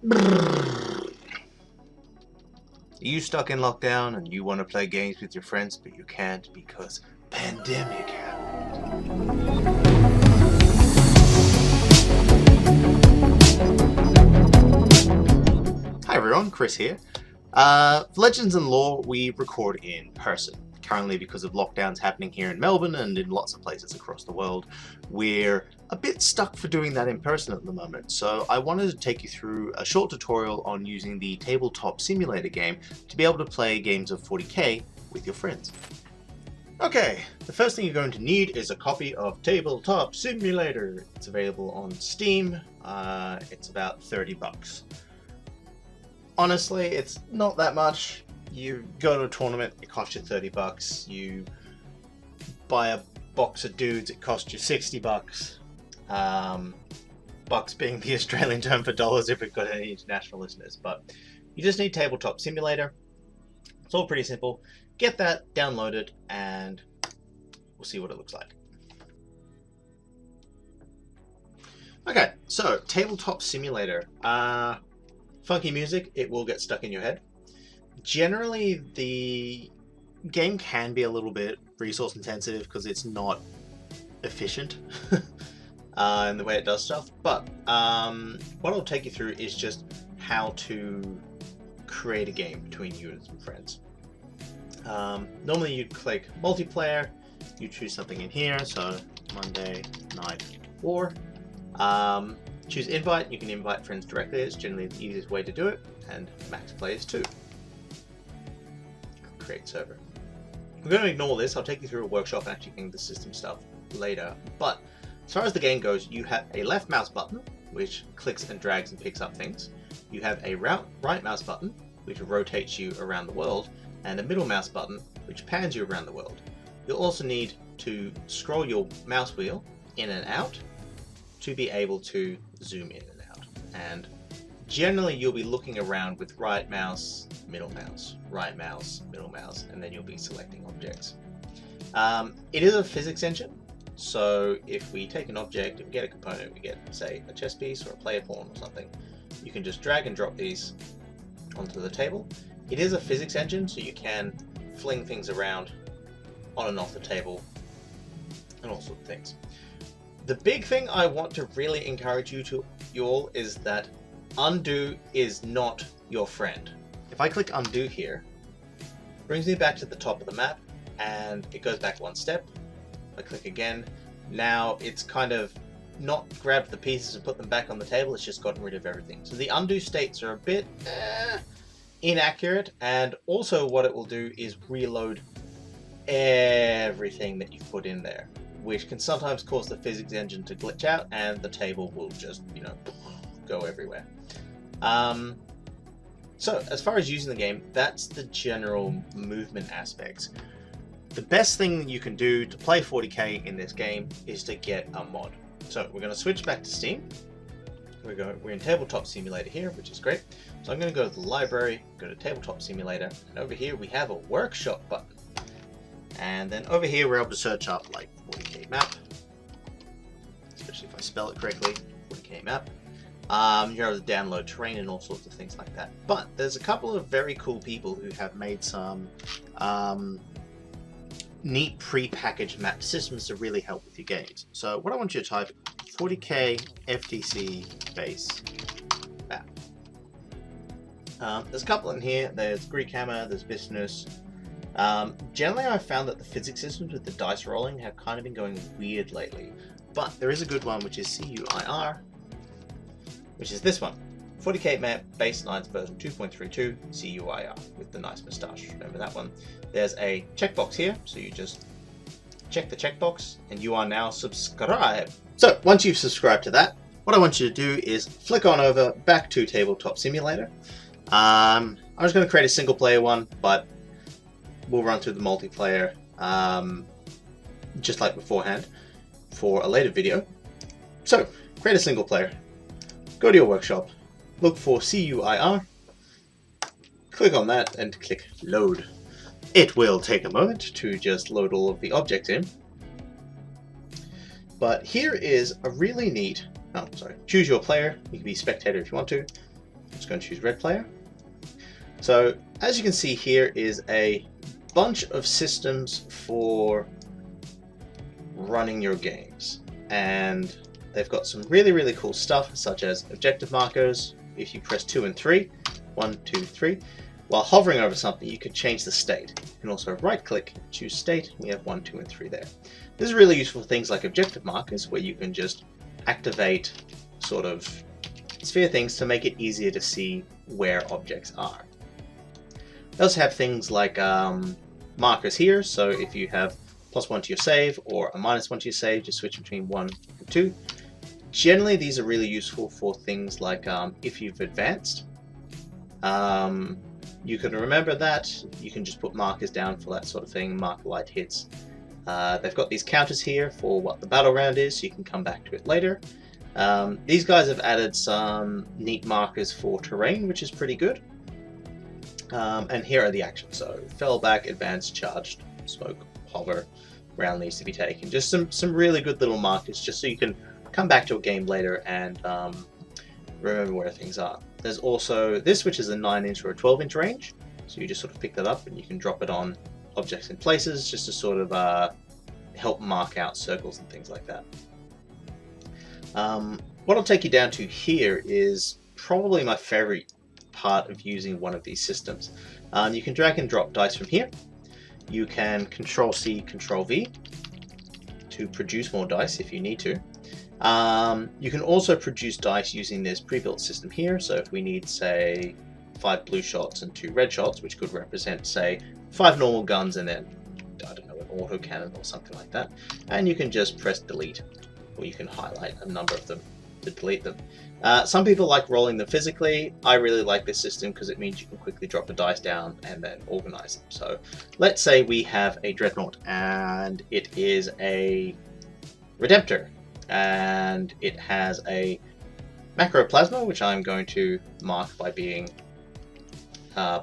Are you stuck in lockdown and you want to play games with your friends, but you can't because pandemic happened? Hi everyone, Chris here. For Legends and Lore, we record in person. Currently, because of lockdowns happening here in Melbourne and in lots of places across the world, we're a bit stuck for doing that in person at the moment. So I wanted to take you through a short tutorial on using the Tabletop Simulator game to be able to play games of 40k with your friends. Okay, the first thing you're going to need is a copy of Tabletop Simulator. It's available on Steam. It's about $30. Honestly, it's not that much. You go to a tournament, it costs you $30. You buy a box of dudes, it costs you $60. Bucks being the Australian term for dollars if we've got any international listeners. But you just need Tabletop Simulator. It's all pretty simple. Get that downloaded and we'll see what it looks like. Okay, so Tabletop Simulator. Funky music, it will get stuck in your head. Generally, the game can be a little bit resource intensive because it's not efficient in the way it does stuff. But what I'll take you through is just how to create a game between you and some friends. Normally you'd click multiplayer, you choose something in here, so Monday Night War. Choose invite, you can invite friends directly, it's generally the easiest way to do it, and max players too. Create server. We're going to ignore this, I'll take you through a workshop and actually getting the system stuff later, but as far as the game goes, you have a left mouse button, which clicks and drags and picks up things. You have a right mouse button, which rotates you around the world, and a middle mouse button, which pans you around the world. You'll also need to scroll your mouse wheel in and out to be able to zoom in and out. And generally you'll be looking around with right mouse, right mouse, middle mouse, and then you'll be selecting objects. It is a physics engine, so if we take an object, if we get a component, we get, say, a chess piece or a player pawn or something, you can just drag and drop these onto the table. It is a physics engine, so you can fling things around on and off the table and all sorts of things. The big thing I want to really encourage you all is that undo is not your friend. If I click undo here, it brings me back to the top of the map and it goes back one step. I click again. Now it's kind of not grabbed the pieces and put them back on the table, it's just gotten rid of everything. So the undo states are a bit inaccurate, and also what it will do is reload everything that you've put in there, which can sometimes cause the physics engine to glitch out and the table will just, go everywhere. So as far as using the game, that's the general movement aspects. The best thing you can do to play 40k in this game is to get a mod. So we're going to switch back to Steam. We're in Tabletop Simulator here, which is great. So I'm going to go to the library, go to Tabletop Simulator, and over here we have a workshop button. And then over here we're able to search up like 40k map, especially if I spell it correctly, 40k map. You're able to download terrain and all sorts of things like that. But there's a couple of very cool people who have made some neat pre-packaged map systems to really help with your games. So what I want you to type 40k FTC base map. There's a couple in here. There's Greek Hammer, there's Business. Generally I've found that the physics systems with the dice rolling have kind of been going weird lately, but there is a good one which is CUIR, which is this one. 40k map, base 9's version 2.32, CUIR, with the nice moustache. Remember that one? There's a checkbox here, so you just check the checkbox, and you are now subscribed. So, once you've subscribed to that, what I want you to do is flick on over back to Tabletop Simulator. I'm just going to create a single player one, but we'll run through the multiplayer just like beforehand for a later video. So, create a single player, go to your workshop, look for CUIR, click on that and click load. It will take a moment to just load all of the objects in. But here is a really neat, choose your player, you can be spectator if you want to. just going to choose red player. So as you can see, here is a bunch of systems for running your games, and they've got some really cool stuff, such as objective markers. If you press 2 and 3, 1, 2, 3, while hovering over something, you can change the state. You can also right click, choose state. We have 1, 2, and 3 there. This is really useful for things like objective markers, where you can just activate sort of sphere things to make it easier to see where objects are. They also have things like markers here, so if you have +1 to your save or a -1 to your save, just switch between 1 and 2. Generally, these are really useful for things like if you've advanced. You can remember that. You can just put markers down for that sort of thing, mark light hits. They've got these counters here for what the battle round is, so you can come back to it later. These guys have added some neat markers for terrain, which is pretty good. And here are the actions. So fell back, advance, charged, smoke, hover, round needs to be taken. Just some really good little markers, just so you can come back to a game later and remember where things are. There's also this, which is a 9-inch or a 12-inch range. So you just sort of pick that up and you can drop it on objects in places, just to sort of help mark out circles and things like that. What I'll take you down to here is probably my favorite part of using one of these systems. You can drag and drop dice from here. You can Control-C, Control-V to produce more dice if you need to. You can also produce dice using this pre-built system here. So if we need, say, 5 blue shots and 2 red shots, which could represent, say, 5 normal guns and then, I don't know, an auto cannon or something like that. And you can just press delete, or you can highlight a number of them to delete them. Some people like rolling them physically. I really like this system because it means you can quickly drop the dice down and then organize them. So let's say we have a Dreadnought and it is a Redemptor and it has a Macroplasma, which I'm going to mark by being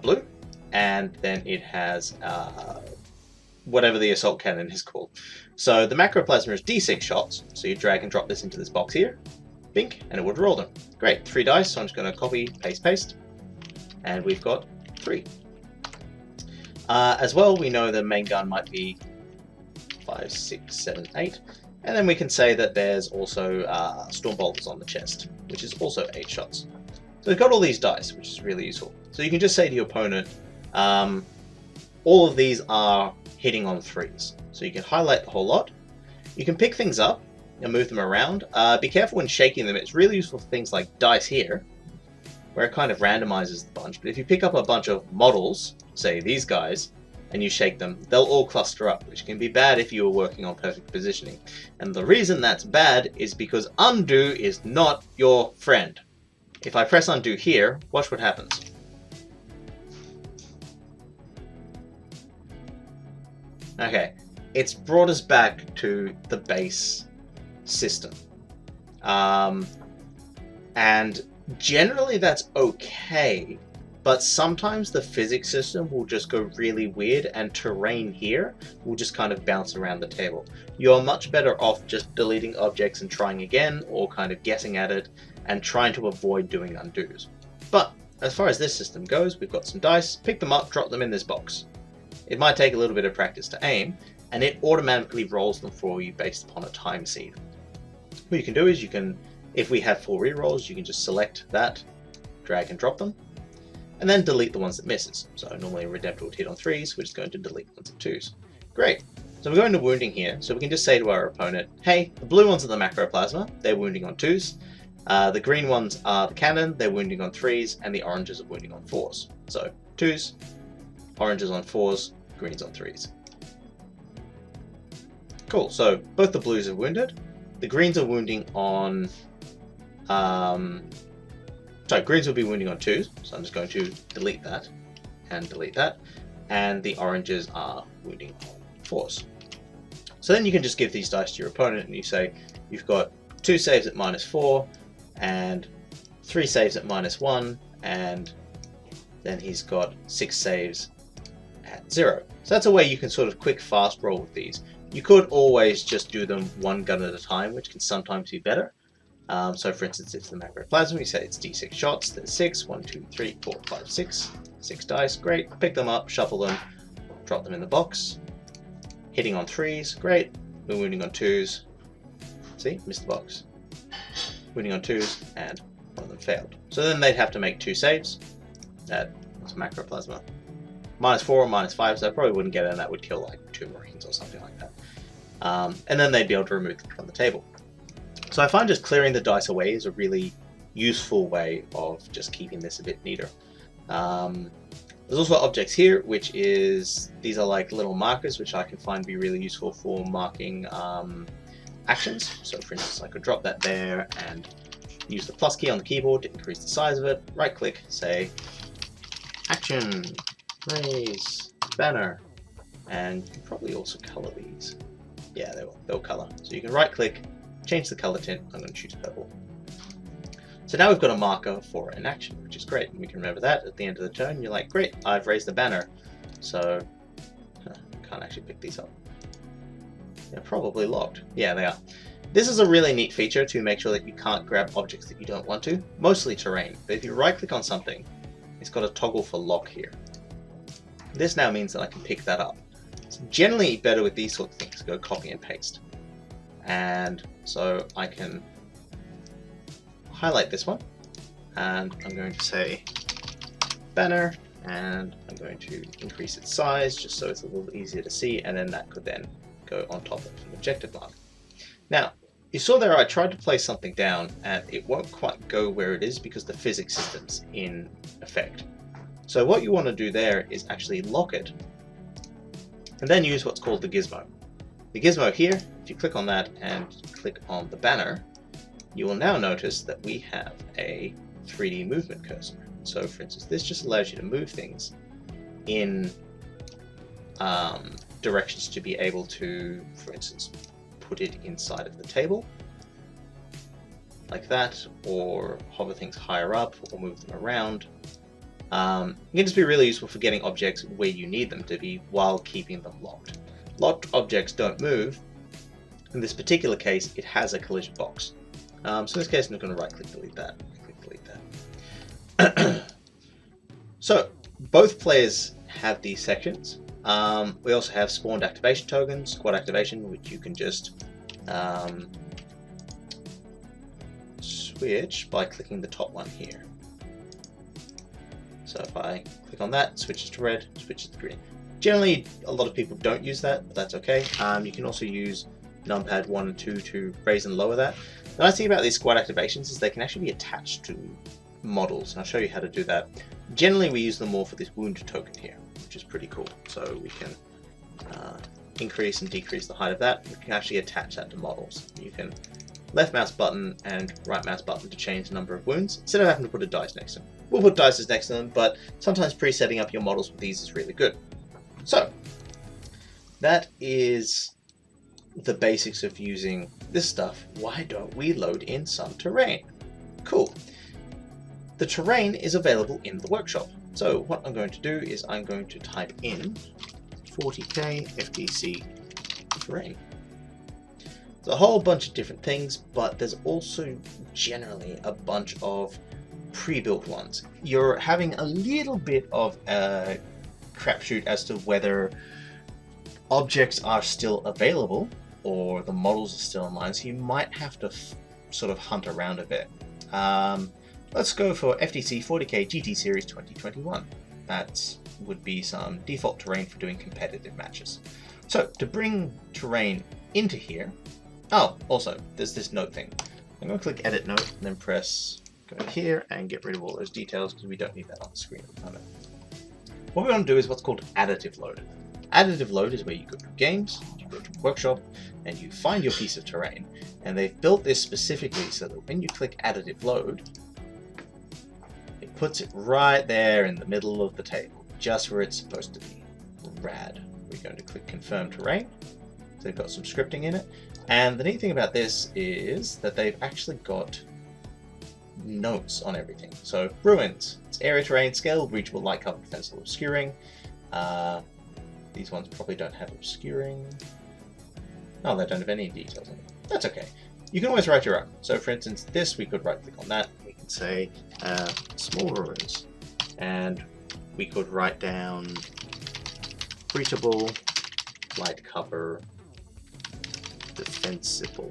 blue, and then it has whatever the assault cannon is called. So the Macroplasma is D6 shots, so you drag and drop this into this box here, bink, and it would roll them. Great, 3 dice, so I'm just going to copy, paste, and we've got 3. As well, we know the main gun might be 5, 6, 7, 8, and then we can say that there's also Storm Bolters on the chest, which is also 8 shots. So we've got all these dice, which is really useful. So you can just say to your opponent, all of these are hitting on 3s. So you can highlight the whole lot. You can pick things up and move them around. Be careful when shaking them. It's really useful for things like dice here, where it kind of randomizes the bunch. But if you pick up a bunch of models, say these guys, and you shake them, they'll all cluster up, which can be bad if you are working on perfect positioning. And the reason that's bad is because undo is not your friend. If I press undo here, watch what happens. Okay, it's brought us back to the base system. And generally that's okay, but sometimes the physics system will just go really weird and terrain here will just kind of bounce around the table. You're much better off just deleting objects and trying again, or kind of guessing at it and trying to avoid doing undos. But as far as this system goes, we've got some dice, pick them up, drop them in this box. It might take a little bit of practice to aim, and it automatically rolls them for you based upon a time seed. What you can do is you can, if we have 4 rerolls, you can just select that, drag and drop them, and then delete the ones that misses. So normally a Redemptor would hit on 3s, we're just going to delete ones and 2s. Great. So we're going to wounding here, so we can just say to our opponent, hey, the blue ones are the Macroplasma, they're wounding on 2s. The green ones are the cannon, they're wounding on 3s, and the oranges are wounding on 4s. So 2s, oranges on 4s, greens on 3s. Cool, so both the blues are wounded. The greens are wounding on... greens will be wounding on 2s, so I'm just going to delete that and delete that. And the oranges are wounding on 4s. So then you can just give these dice to your opponent and you say, you've got 2 saves at -4, and 3 saves at -1, and then he's got 6 saves at 0. So that's a way you can sort of quick fast roll with these. You could always just do them one gun at a time, which can sometimes be better. So for instance, if the macroplasma, we say it's d6 shots, there's 6, 1, 2, 3, 4, 5, 6, 6 dice, great, pick them up, shuffle them, drop them in the box, hitting on 3s, great, we're wounding on 2s, see, missed the box, wounding on 2s, and one of them failed. So then they'd have to make 2 saves, that was macroplasma, -4 or -5, so I probably wouldn't get it, and that would kill like 2 Marines or something like that. And then they'd be able to remove them from the table. So I find just clearing the dice away is a really useful way of just keeping this a bit neater. There's also objects here, which is, these are like little markers, which I can find be really useful for marking actions. So for instance, I could drop that there and use the plus key on the keyboard to increase the size of it, right click, say action, raise, banner, and you can probably also color these. Yeah, they'll color. So you can right click, change the color tint, I'm going to choose purple. So now we've got a marker for an action, which is great, and we can remember that at the end of the turn. You're like, great, I've raised the banner, so can't actually pick these up. They're probably locked. Yeah, they are. This is a really neat feature to make sure that you can't grab objects that you don't want to, mostly terrain, but if you right click on something, it's got a toggle for lock here. This now means that I can pick that up. It's generally better with these sort of things, go copy and paste. And so I can highlight this one, and I'm going to say banner, and I'm going to increase its size just so it's a little easier to see, and then that could then go on top of an objective mark. Now, you saw there I tried to place something down, and it won't quite go where it is because the physics system's in effect. So what you want to do there is actually lock it, and then use what's called the gizmo. The gizmo here, if you click on that and click on the banner, you will now notice that we have a 3D movement cursor. So for instance, this just allows you to move things in directions to be able to, for instance, put it inside of the table, like that, or hover things higher up, or move them around. It can just be really useful for getting objects where you need them to be while keeping them locked. Locked objects don't move. In this particular case, it has a collision box. So in this case, I'm going to right click delete that. Click delete that. So both players have these sections. We also have spawned activation tokens, squad activation, which you can just switch by clicking the top one here. So if I click on that, it switches to red, switches to green. Generally, a lot of people don't use that, but that's okay. You can also use numpad 1 and 2 to raise and lower that. The nice thing about these squad activations is they can actually be attached to models, and I'll show you how to do that. Generally, we use them more for this wound token here, which is pretty cool. So we can increase and decrease the height of that. We can actually attach that to models. You can left mouse button and right mouse button to change the number of wounds, instead of having to put a dice next to them. We'll put dice next to them, but sometimes pre-setting up your models with these is really good. So that is the basics of using this stuff. Why don't we load in some terrain? Cool. The terrain is available in the workshop. So what I'm going to do is I'm going to type in 40k FTC terrain. There's a whole bunch of different things, but there's also generally a bunch of pre-built ones. You're having a little bit of a crapshoot as to whether objects are still available or the models are still online, so you might have to sort of hunt around a bit. Let's go for FTC 40k GT Series 2021. That would be some default terrain for doing competitive matches. So to bring terrain into here, oh, also there's this note thing. I'm going to click edit note and then press go here and get rid of all those details because we don't need that on the screen at the moment. What we want to do is what's called additive load. Additive load is where you go to games, you go to workshop, and you find your piece of terrain. And they've built this specifically so that when you click additive load, it puts it right there in the middle of the table, just where it's supposed to be. Rad. We're going to click confirm terrain. So they've got some scripting in it. And the neat thing about this is that they've actually got notes on everything. So ruins, it's area terrain, scale, reachable, light cover, defensible, obscuring. These ones probably don't have obscuring. No, they don't have any details on it. That's okay. You can always write your own. So for instance, this, we could right click on that. We can say small ruins, and we could write down breachable, light cover, defensible.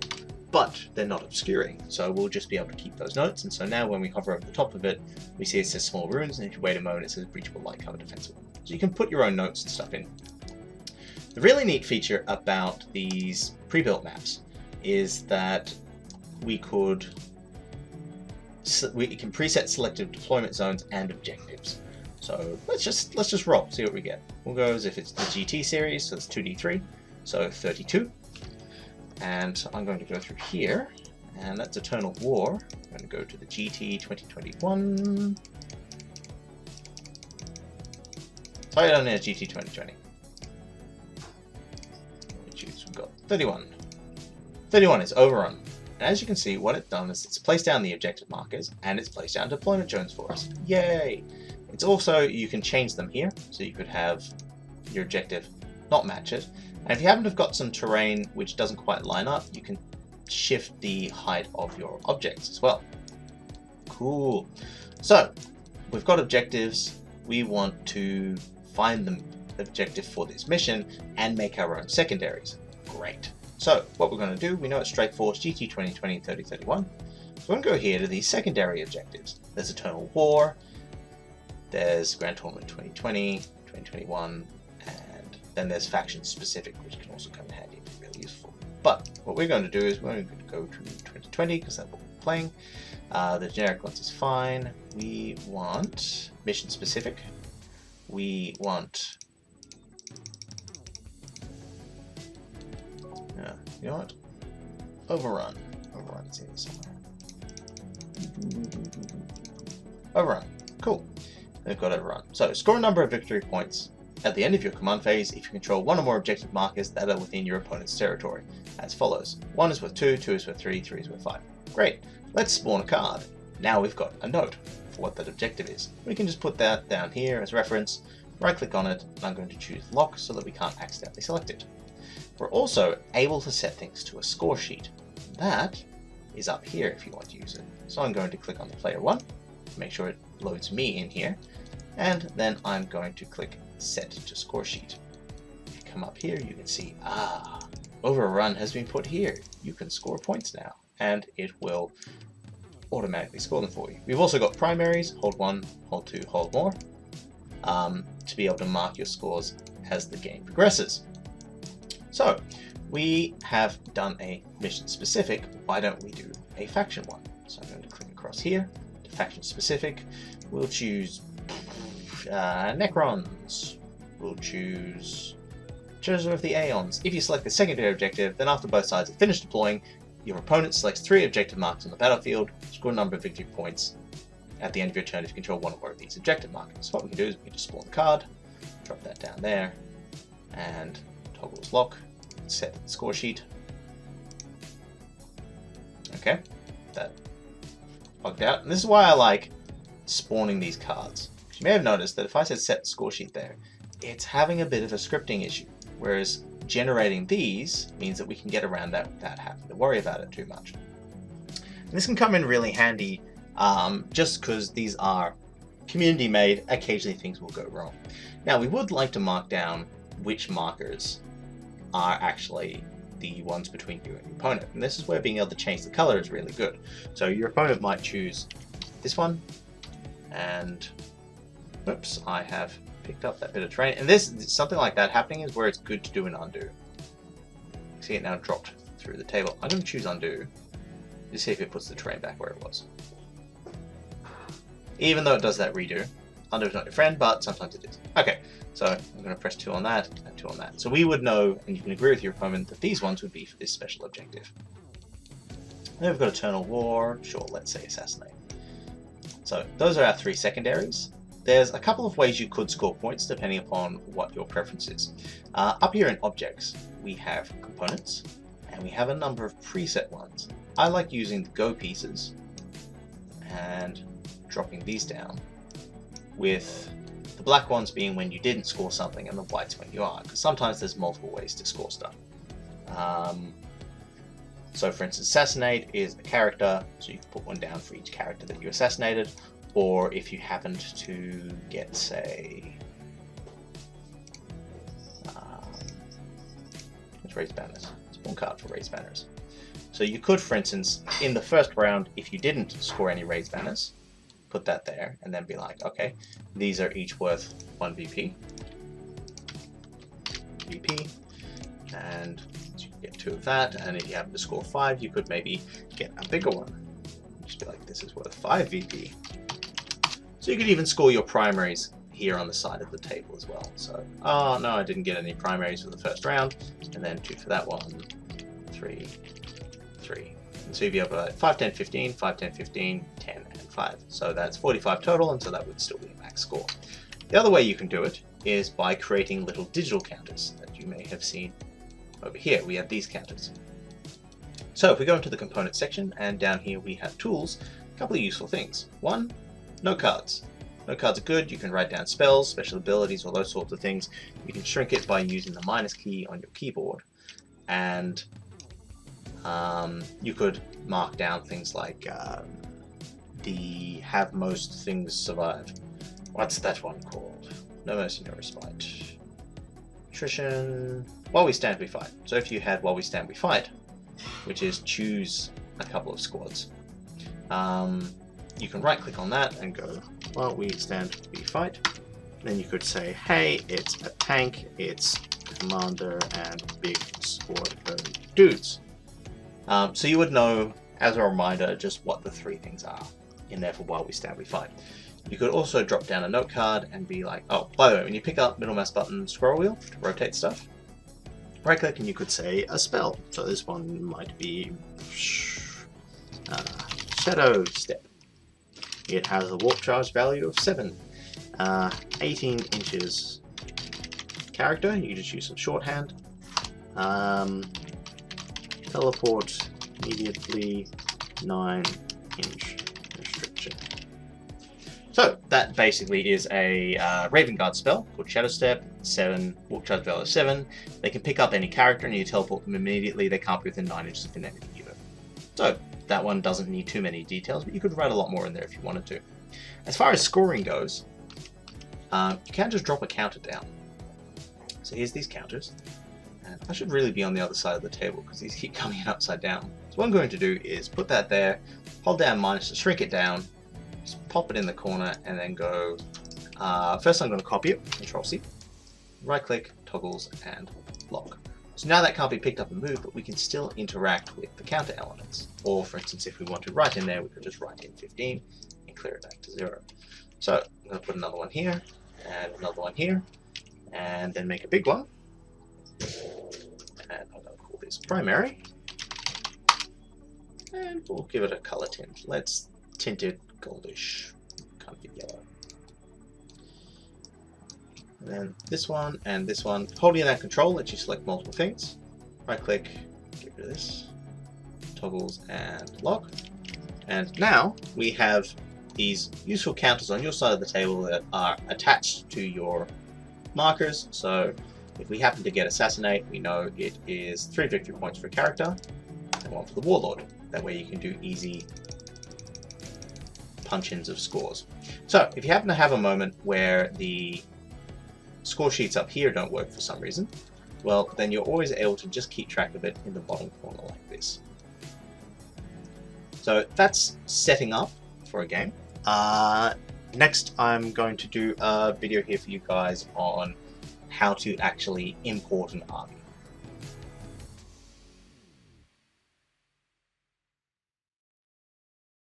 But they're not obscuring, so we'll just be able to keep those notes. And so now when we hover over the top of it, we see it says small ruins, and if you wait a moment, it says breachable, light cover, defensible. So you can put your own notes and stuff in. The really neat feature about these pre-built maps is that we can preset selective deployment zones and objectives. So let's just roll, see what we get. We'll go as if it's the GT series, so it's 2d3, so 32. And so I'm going to go through here, and that's Eternal War. I'm going to go to the GT 2021. Sorry, I don't need a GT 2020. We've got 31. 31 is overrun. And as you can see, what it's done is it's placed down the objective markers, and it's placed down deployment zones for us. Yay! It's also, you can change them here, so you could have your objective not match it. And if you happen to have got some terrain which doesn't quite line up, you can shift the height of your objects as well. Cool. So, we've got objectives. We want to find the objective for this mission and make our own secondaries. Great. So, what we're going to do, we know it's Strike Force, GT 2020, 3031. So we're going to go here to these secondary objectives. There's Eternal War, there's Grand Tournament 2020, 2021, and then there's faction specific, which can also come in handy and be really useful. But what we're going to do is we're going to go to 2020 because that's what we're playing. The generic ones is fine. We want mission specific. We want, you know what? Overrun. Overrun is here somewhere. Overrun. Cool. They've got overrun. So score a number of victory points at the end of your command phase if you control one or more objective markers that are within your opponent's territory, as follows. 1 is worth 2, 2 is worth 3, 3 is worth 5. Great. Let's spawn a card. Now we've got a note for what that objective is. We can just put that down here as reference, right click on it, and I'm going to choose lock so that we can't accidentally select it. We're also able to set things to a score sheet. That is up here if you want to use it. So I'm going to click on the player one to make sure it loads me in here, and then I'm going to click set to score sheet. If you come up here, you can see, overrun has been put here. You can score points now, and it will automatically score them for you. We've also got primaries, hold 1, hold 2, hold more, to be able to mark your scores as the game progresses. So we have done a mission specific. Why don't we do a faction one? So I'm going to click across here to faction specific. We'll choose Necrons. We'll choose Treasure of the Aeons. If you select the secondary objective, then after both sides have finished deploying, your opponent selects 3 objective markers on the battlefield, score a number of victory points at the end of your turn if you control one or more of these objective markers. So what we can do is we can just spawn the card, drop that down there, and toggles lock, set the score sheet. Okay, that bugged out. And this is why I like spawning these cards. You may have noticed that if I said set the score sheet there, it's having a bit of a scripting issue, whereas generating these means that we can get around that without having to worry about it too much. And this can come in really handy just because these are community made. Occasionally things will go wrong. Now we would like to mark down which markers are actually the ones between you and your opponent, and this is where being able to change the color is really good. So your opponent might choose this one, and oops, I have picked up that bit of terrain, and this something like that happening is where it's good to do an undo. See it now dropped through the table. I'm going to choose undo to see if it puts the terrain back where it was. Even though it does that redo, undo is not your friend, but sometimes it is. Okay, so I'm going to press 2 on that and 2 on that. So we would know, and you can agree with your opponent, that these ones would be for this special objective. Then we've got Eternal War, sure, let's say Assassinate. So those are our 3 secondaries. There's a couple of ways you could score points depending upon what your preference is. Up here in Objects, we have Components, and we have a number of preset ones. I like using the Go pieces and dropping these down, with the black ones being when you didn't score something and the whites when you are, because sometimes there's multiple ways to score stuff. So for instance, assassinate is a character, so you can put one down for each character that you assassinated, or if you happened to get, say, let's raise banners. It's one card for raise banners. So you could, for instance, in the first round, if you didn't score any raise banners, put that there, and then be like, okay, these are each worth 1 VP. And you can get 2 of that, and if you happen to score 5, you could maybe get a bigger one. Just be like, this is worth 5 VP. So you could even score your primaries here on the side of the table as well. So, oh no, I didn't get any primaries for the first round, and then 2 for that one, 3, 3. And so you'd be able to 5, 10, 15, 5, 10, 15, 10, and 5. So that's 45 total, and so that would still be a max score. The other way you can do it is by creating little digital counters that you may have seen over here. We have these counters. So if we go into the component section, and down here we have tools, a couple of useful things. One, note cards. Note cards are good. You can write down spells, special abilities, all those sorts of things. You can shrink it by using the minus key on your keyboard. And you could mark down things like the have most things survive. What's that one called? No mercy, no respite. Attrition. While we stand, we fight. So if you had while we stand, we fight, which is choose a couple of squads, you can right click on that and go, while we stand, we fight. Then you could say, hey, it's a tank, it's commander, and big squad of dudes. So you would know, as a reminder, just what the 3 things are in there for while we stand, we fight. You could also drop down a note card and be like, oh, by the way, when you pick up middle mouse button scroll wheel to rotate stuff, right click and you could say a spell. So this one might be Shadow Step. It has a warp charge value of 7, 18 inches character. You can just use some shorthand. Teleport immediately, 9-inch restriction. So that basically is a Raven Guard spell called Shadow Step, 7, warp charge value 7. They can pick up any character and you teleport them immediately. They can't be within 9 inches of an enemy either. So that one doesn't need too many details, but you could write a lot more in there if you wanted to. As far as scoring goes, you can just drop a counter down. So here's these counters. And I should really be on the other side of the table because these keep coming in upside down. So what I'm going to do is put that there, hold down minus to shrink it down, just pop it in the corner, and then go, first I'm going to copy it, Control C, right click, toggles, and lock. So now that can't be picked up and moved, but we can still interact with the counter elements. Or for instance, if we want to write in there, we could just write in 15 and clear it back to 0. So I'm going to put another one here, and another one here, and then make a big one. And I'm going to call this primary. And we'll give it a color tint. Let's tint it goldish, kind of yellow. And then this one and this one. Holding that control lets you select multiple things. Right click, get rid of this, toggles and lock. And now we have these useful counters on your side of the table that are attached to your markers. So if we happen to get assassinate, we know it is 3 victory points for a character and 1 for the warlord. That way you can do easy punch-ins of scores. So if you happen to have a moment where the score sheets up here don't work for some reason, well, then you're always able to just keep track of it in the bottom corner like this. So that's setting up for a game. Next, I'm going to do a video here for you guys on how to actually import an army.